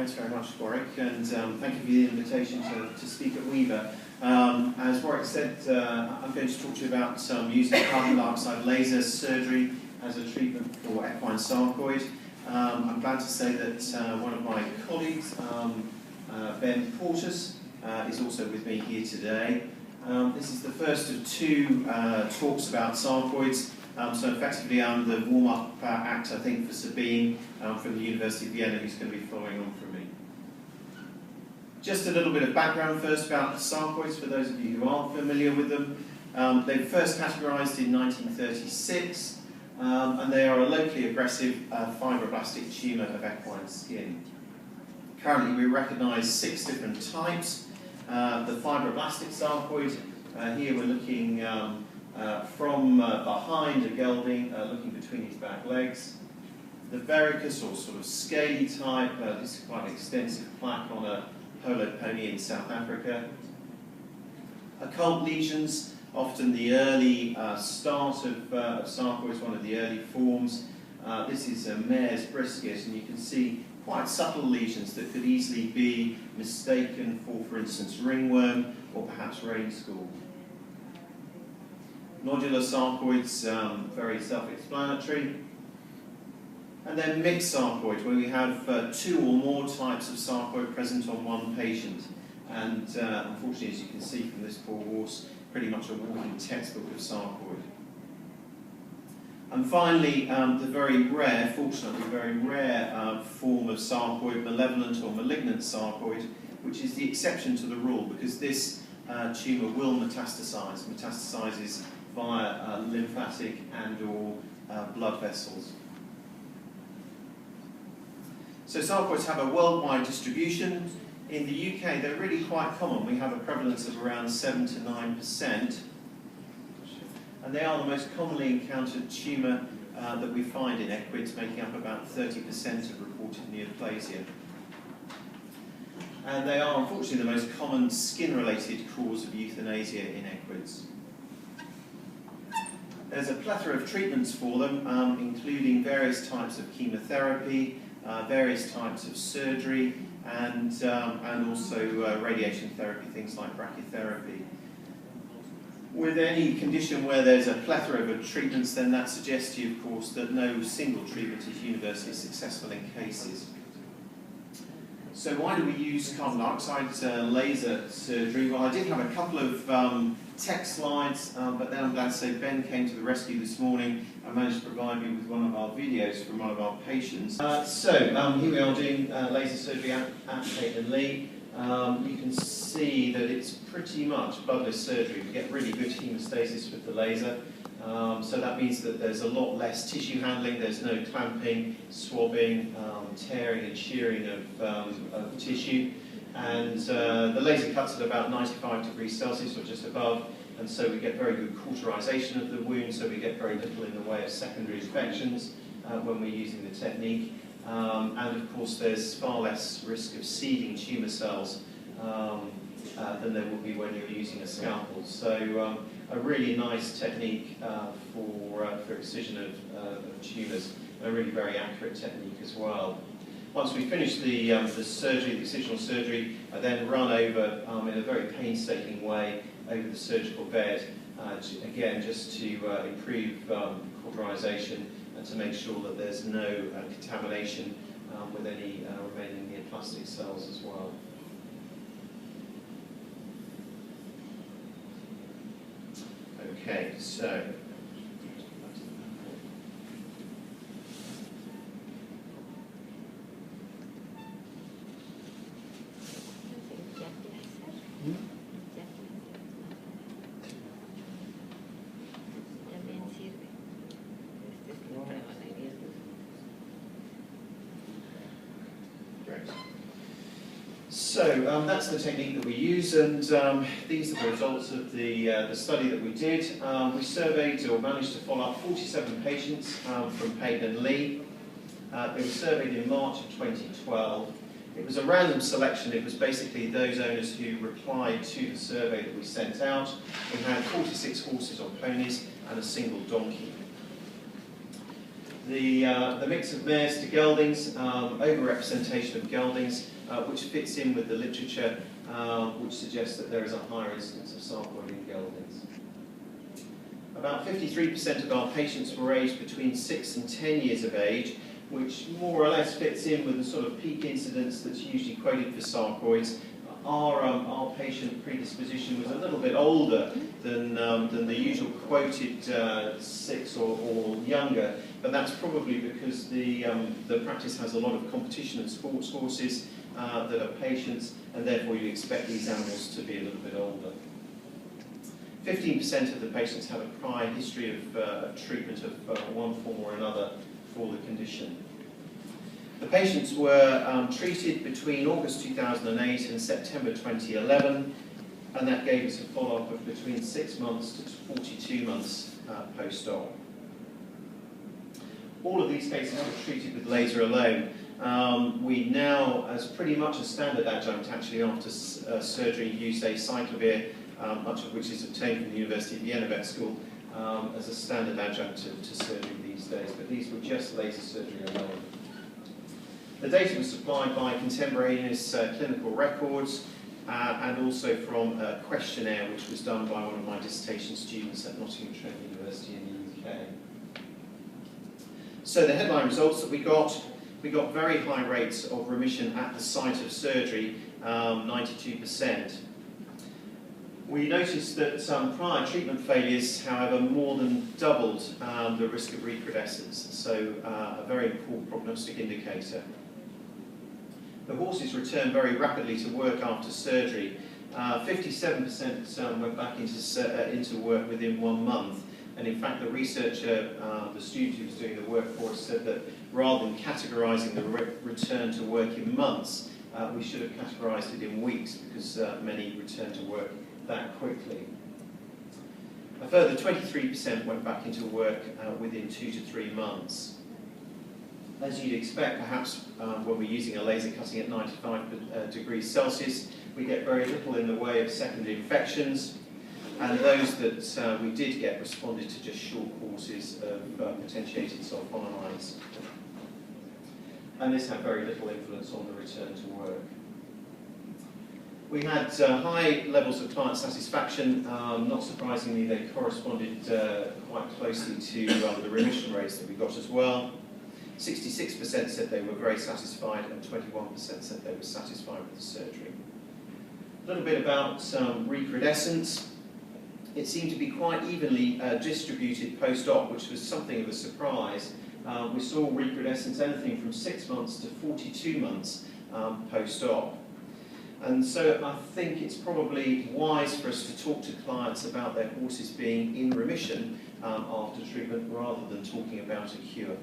Thanks very much, Warwick, and thank you for the invitation to speak at Weaver. As Warwick said, I'm going to talk to you about using carbon dioxide laser surgery as a treatment for equine sarcoid. I'm glad to say that one of my colleagues, Ben Portis, is also with me here today. This is the first of two talks about sarcoids. So effectively I'm the warm-up act, I think, for Sabine from the University of Vienna, who's going to be following on from me. Just a little bit of background first about sarcoids, for those of you who aren't familiar with them. They were first categorised in 1936, and they are a locally aggressive fibroblastic tumour of equine skin. Currently we recognise 6 different types. The fibroblastic sarcoid, here we're looking from behind a gelding, looking between his back legs. The verrucous or sort of scaly type, this is quite an extensive plaque on a polo pony in South Africa. Occult lesions, often the early start of sarcoids, one of the early forms. This is a mare's brisket, and you can see quite subtle lesions that could easily be mistaken for instance, ringworm or perhaps rain school. Nodular sarcoids, very self-explanatory. And then mixed sarcoid, where we have 2 or more types of sarcoid present on one patient. And unfortunately, as you can see from this poor horse, pretty much a walking textbook of sarcoid. And finally, the very rare, fortunately very rare form of sarcoid, malevolent or malignant sarcoid, which is the exception to the rule, because this tumour will metastasizes via lymphatic and or blood vessels. So sarcoids have a worldwide distribution. In the UK, they're really quite common. We have a prevalence of around 7 to 9%. And they are the most commonly encountered tumour that we find in equids, making up about 30% of reported neoplasia. And they are, unfortunately, the most common skin-related cause of euthanasia in equids. There's a plethora of treatments for them, including various types of chemotherapy, various types of surgery, and also radiation therapy, things like brachytherapy. With any condition where there's a plethora of treatments, then that suggests to you, of course, that no single treatment is universally successful in cases. So why do we use carbon dioxide laser surgery? Well, I did have a couple of text slides, but then I'm glad to say Ben came to the rescue this morning and managed to provide me with one of our videos from one of our patients. So here we are doing laser surgery at Tate & Lee. You can see that it's pretty much bloodless surgery. We get really good hemostasis with the laser. So that means that there's a lot less tissue handling, there's no clamping, swabbing, tearing and shearing of tissue. And the laser cuts at about 95 degrees Celsius or just above, and so we get very good cauterization of the wound, so we get very little in the way of secondary infections when we're using the technique. And of course there's far less risk of seeding tumour cells than there would be when you're using a scalpel. So a really nice technique for excision of tumours, and a really very accurate technique as well. Once we finish the surgery, the excisional surgery, I then run over in a very painstaking way over the surgical bed, again just to improve cauterization and to make sure that there's no contamination with any remaining neoplastic cells as well. Okay, so So that's the technique that we use, and these are the results of the study that we did. We surveyed or managed to follow up 47 patients from Tate & Lee. They were surveyed in March of 2012. It was a random selection. It was basically those owners who replied to the survey that we sent out. We had 46 horses or ponies and a single donkey. The mix of mares to geldings, overrepresentation of geldings, which fits in with the literature, which suggests that there is a higher incidence of sarcoid in geldings. About 53% of our patients were aged between 6 and 10 years of age, which more or less fits in with the sort of peak incidence that's usually quoted for sarcoids. Our patient predisposition was a little bit older than the usual quoted 6 or younger, but that's probably because the practice has a lot of competition and sports horses that are patients, and therefore you expect these animals to be a little bit older. 15% of the patients had a prior history of treatment of one form or another for the condition. The patients were treated between August 2008 and September 2011, and that gave us a follow-up of between 6 months to 42 months post-op. All of these cases were treated with laser alone. We now, as pretty much a standard adjunct actually after surgery, use acyclovir, much of which is obtained from the University of Vienna Vet School, as a standard adjunct to surgery these days, but these were just laser surgery alone. The data was supplied by contemporaneous clinical records and also from a questionnaire which was done by one of my dissertation students at Nottingham Trent University in the UK. So the headline results that we got very high rates of remission at the site of surgery, 92%. We noticed that prior treatment failures, however, more than doubled the risk of recrudescence, so a very important prognostic indicator. The horses returned very rapidly to work after surgery. 57% went back into work within 1 month, and in fact the researcher, the student who was doing the work for us, said that rather than categorising the return to work in months, we should have categorised it in weeks, because many returned to work that quickly. A further 23% went back into work within 2 to 3 months. As you'd expect, perhaps when we're using a laser cutting at 95 degrees Celsius, we get very little in the way of secondary infections, and those that we did get responded to just short courses of potentiated sulfonamides. And this had very little influence on the return to work. We had high levels of client satisfaction. Not surprisingly, they corresponded quite closely to the remission rates that we got as well. 66% said they were very satisfied, and 21% said they were satisfied with the surgery. A little bit about recrudescence. It seemed to be quite evenly distributed post-op, which was something of a surprise. We saw recrudescence anything from 6 months to 42 months post-op. And so I think it's probably wise for us to talk to clients about their horses being in remission after treatment, rather than talking about a cure.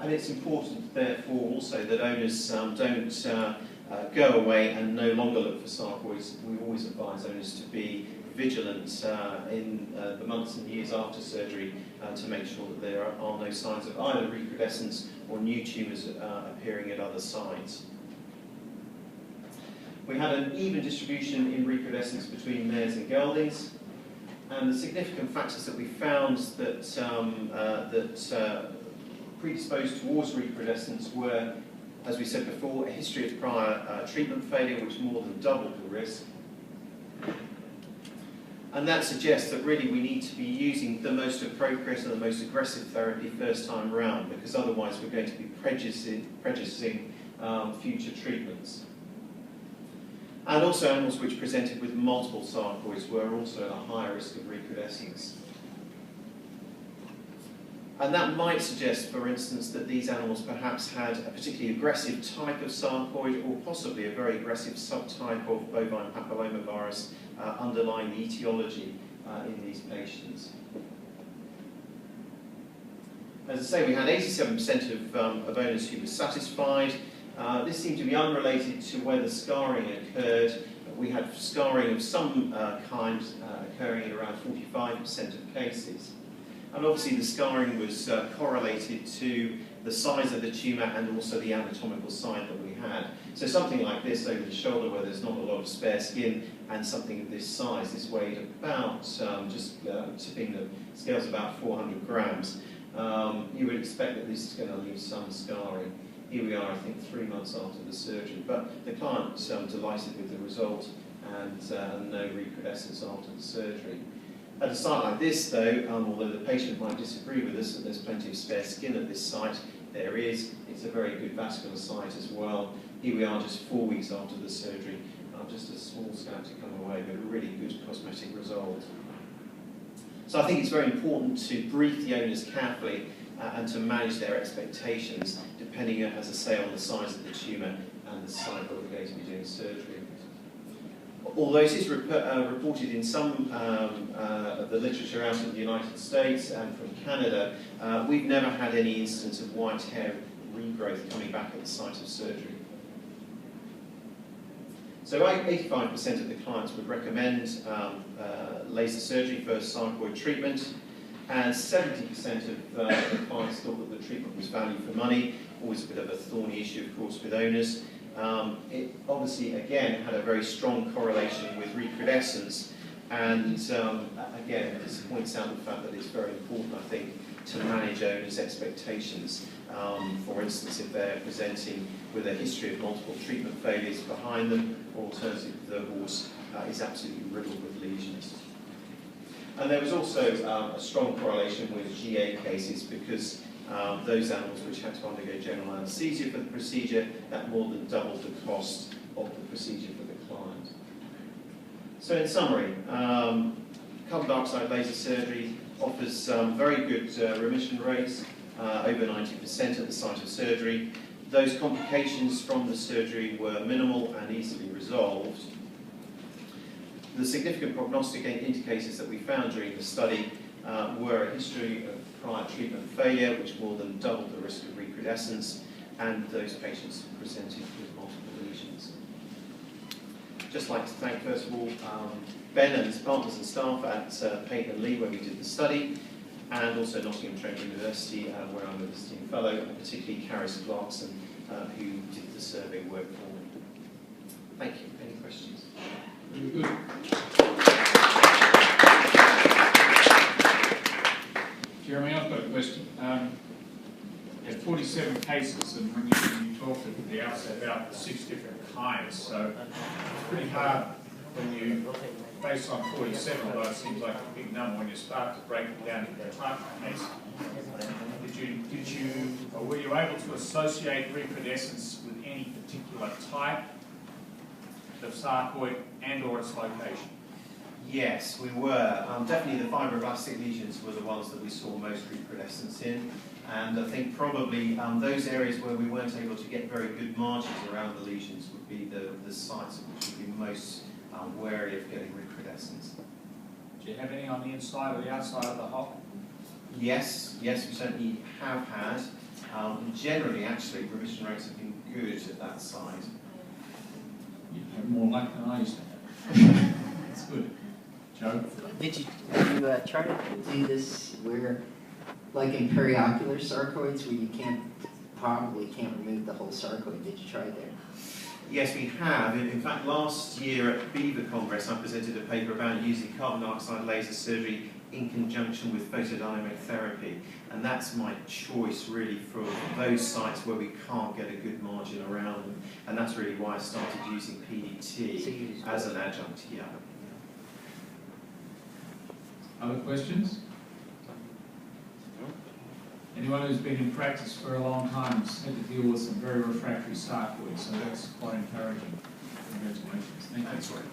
And it's important, therefore, also that owners don't go away and no longer look for sarcoids. We always advise owners to be vigilant in the months and years after surgery to make sure that there are no signs of either recrudescence or new tumours appearing at other sites. We had an even distribution in recrudescence between mares and geldings, and the significant factors that we found that predisposed towards recrudescence were, as we said before, a history of prior treatment failure, which more than doubled the risk. And that suggests that really we need to be using the most appropriate and the most aggressive therapy first time around, because otherwise we're going to be prejudicing future treatments. And also animals which presented with multiple sarcoids were also at a higher risk of recrudescence. And that might suggest, for instance, that these animals perhaps had a particularly aggressive type of sarcoid, or possibly a very aggressive subtype of bovine papillomavirus underlying the etiology in these patients. As I say, we had 87% of owners who were satisfied. This seemed to be unrelated to whether scarring occurred. We had scarring of some kind occurring in around 45% of cases. And obviously the scarring was correlated to the size of the tumour and also the anatomical side that we had. So something like this over the shoulder, where there's not a lot of spare skin, and something of this size, this weighed about, just tipping the scales, about 400 grams. you would expect that this is going to leave some scarring. Here we are, I think, 3 months after the surgery, but the client's delighted with the result and no recrudescence after the surgery. At a site like this, though, although the patient might disagree with us that there's plenty of spare skin at this site, there is. It's a very good vascular site as well. Here we are just 4 weeks after the surgery. Just a small scab to come away, but a really good cosmetic result. So I think it's very important to brief the owners carefully and to manage their expectations, depending, as I say, on the size of the tumour and the site where we're going to be doing surgery. Although it is reported in some of the literature out of the United States and from Canada, we've never had any instance of white hair regrowth coming back at the site of surgery. So 85% of the clients would recommend laser surgery for sarcoid treatment, and 70% of the clients thought that the treatment was value for money. Always a bit of a thorny issue, of course, with owners. It obviously, again, had a very strong correlation with recrudescence, and again, this points out the fact that it's very important, I think, to manage owners' expectations. For instance, if they're presenting with a history of multiple treatment failures behind them, or alternatively, the horse is absolutely riddled with lesions. And there was also a strong correlation with GA cases, because those animals which had to undergo general anaesthesia for the procedure, that more than doubled the cost of the procedure for the client. So in summary, carbon dioxide laser surgery offers very good remission rates, over 90% at the site of surgery. Those complications from the surgery were minimal and easily resolved. The significant prognostic indicators that we found during the study were a history of prior treatment failure, which more than doubled the risk of recrudescence, and those patients presented with multiple lesions. Just like to thank, first of all, Ben and his partners and staff at Payton and Lee, where we did the study, and also Nottingham Trent University, where I'm a visiting fellow, and particularly Caris Clarkson, who did the survey work for me. Thank you. Any questions? Very good. Jeremy, I've got a question. You had 47 cases, and when you talked at the outset about 6 different kinds, so it's pretty hard when you, based on 47, although it seems like a big number, when you start to break it down into type of case. Or were you able to associate recrudescence with any particular type of sarcoid and/or its location? Yes, we were. Definitely the fibroblastic lesions were the ones that we saw most recrudescence in, and I think probably those areas where we weren't able to get very good margins around the lesions would be the sites which would be most wary of getting recrudescence. Do you have any on the inside or the outside of the hole? Yes, we certainly have had. Generally, actually, remission rates have been good at that side. You have more luck than I used to have. That's good. Joe? Did you try to do this where, like in periocular sarcoids, where you probably can't remove the whole sarcoid? Did you try there? Yes, we have. In fact, last year at Beaver Congress, I presented a paper about using carbon dioxide laser surgery in conjunction with photodynamic therapy, and that's my choice really for those sites where we can't get a good margin around them, and that's really why I started using PDT as an adjunct here. Other questions? Anyone who's been in practice for a long time has had to deal with some very refractory sarcoids, so that's quite encouraging. Congratulations. Thank you. That's right.